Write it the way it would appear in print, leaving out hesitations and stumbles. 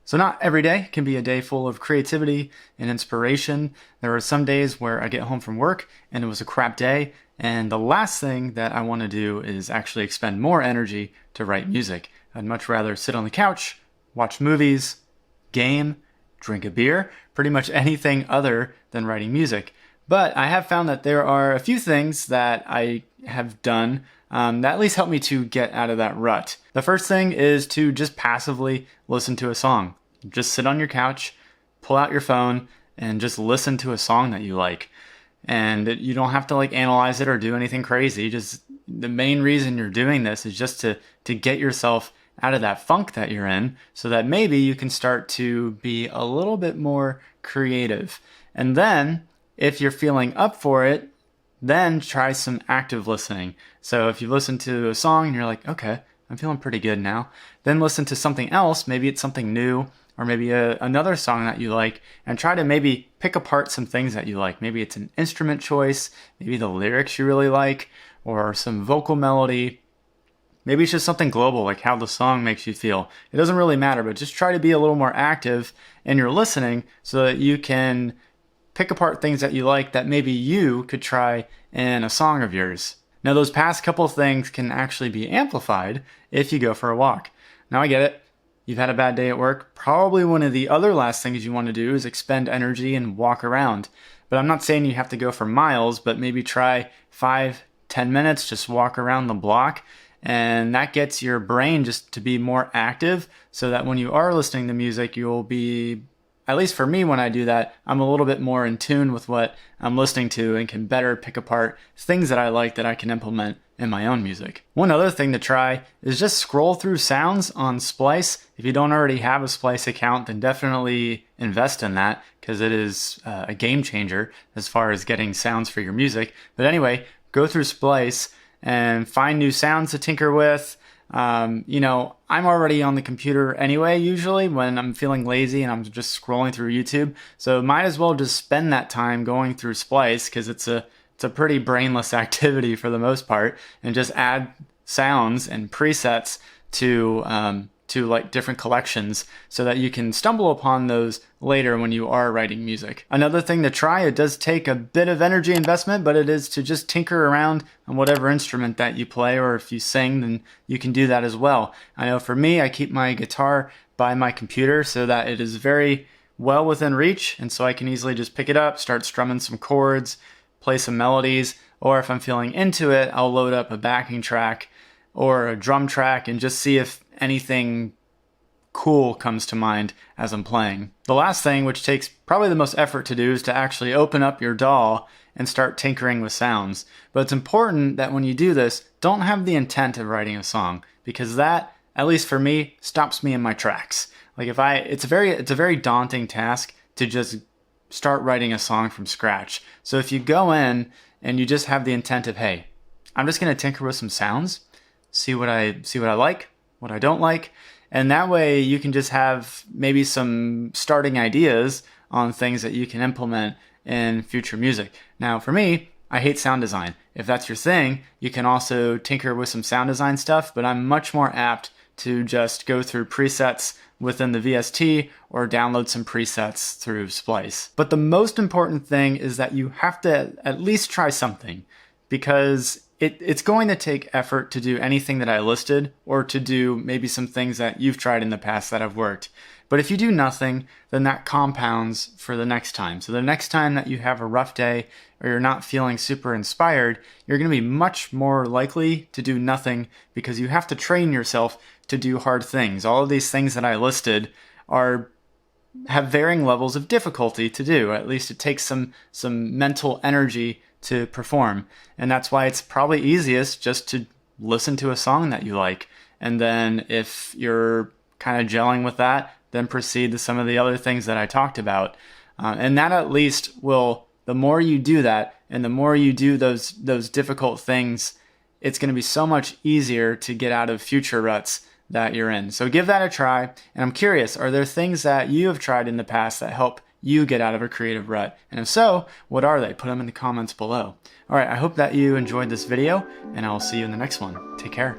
So not every day can be a day full of creativity and inspiration. There are some days where I get home from work and it was a crap day, and the last thing that I want to do is actually expend more energy to write music. I'd much rather sit on the couch, watch movies, game, drink a beer, pretty much anything other than writing music. But I have found that there are a few things that I have done that at least help me to get out of that rut. The first thing is to just passively listen to a song. Just sit on your couch, pull out your phone, and just listen to a song that you like. And you don't have to analyze it or do anything crazy. Just the main reason you're doing this is just to get yourself out of that funk that you're in, so that maybe you can start to be a little bit more creative. And then, if you're feeling up for it, then try some active listening. So if you listen to a song and you're like, okay, I'm feeling pretty good now, then listen to something else. Maybe it's something new, or maybe another song that you like, and try to maybe pick apart some things that you like. Maybe it's an instrument choice, maybe the lyrics you really like, or some vocal melody. Maybe it's just something global, like how the song makes you feel. It doesn't really matter, but just try to be a little more active in your listening so that you can pick apart things that you like that maybe you could try in a song of yours. Now, those past couple things can actually be amplified if you go for a walk. Now, I get it. You've had a bad day at work. Probably one of the other last things you want to do is expend energy and walk around. But I'm not saying you have to go for miles, but maybe try 5-10 minutes, just walk around the block. And that gets your brain just to be more active so that when you are listening to music, you'll be, at least for me when I do that, I'm a little bit more in tune with what I'm listening to and can better pick apart things that I like that I can implement in my own music. One other thing to try is just scroll through sounds on Splice. If you don't already have a Splice account, then definitely invest in that, because it is a game changer as far as getting sounds for your music. But anyway, go through Splice and find new sounds to tinker with. I'm already on the computer anyway, usually when I'm feeling lazy and I'm just scrolling through YouTube. So might as well just spend that time going through Splice, because it's a pretty brainless activity for the most part, and just add sounds and presets to different collections so that you can stumble upon those later when you are writing music. Another thing to try, it does take a bit of energy investment, but it is to just tinker around on whatever instrument that you play, or if you sing, then you can do that as well. I know for me, I keep my guitar by my computer so that it is very well within reach, and so I can easily just pick it up, start strumming some chords, play some melodies, or if I'm feeling into it, I'll load up a backing track or a drum track and just see if anything cool comes to mind as I'm playing. The last thing, which takes probably the most effort to do, is to actually open up your DAW and start tinkering with sounds. But it's important that when you do this, don't have the intent of writing a song, because that, at least for me, stops me in my tracks. It's a very daunting task to just start writing a song from scratch. So if you go in and you just have the intent of, hey, I'm just going to tinker with some sounds, see what I like, what I don't like, and that way you can just have maybe some starting ideas on things that you can implement in future music. Now, for me, I hate sound design. If that's your thing, you can also tinker with some sound design stuff, but I'm much more apt to just go through presets within the VST or download some presets through Splice. But the most important thing is that you have to at least try something, because it's going to take effort to do anything that I listed, or to do maybe some things that you've tried in the past that have worked. But if you do nothing, then that compounds for the next time. So the next time that you have a rough day or you're not feeling super inspired, you're going to be much more likely to do nothing, because you have to train yourself to do hard things. All of these things that I listed have varying levels of difficulty to do. At least it takes some mental energy to perform. And that's why it's probably easiest just to listen to a song that you like. And then if you're kind of gelling with that, then proceed to some of the other things that I talked about. And that at least will, the more you do that, and the more you do those difficult things, it's going to be so much easier to get out of future ruts that you're in. So give that a try. And I'm curious, are there things that you have tried in the past that help you get out of a creative rut? And if so, what are they? Put them in the comments below. All right, I hope that you enjoyed this video, and I'll see you in the next one. Take care.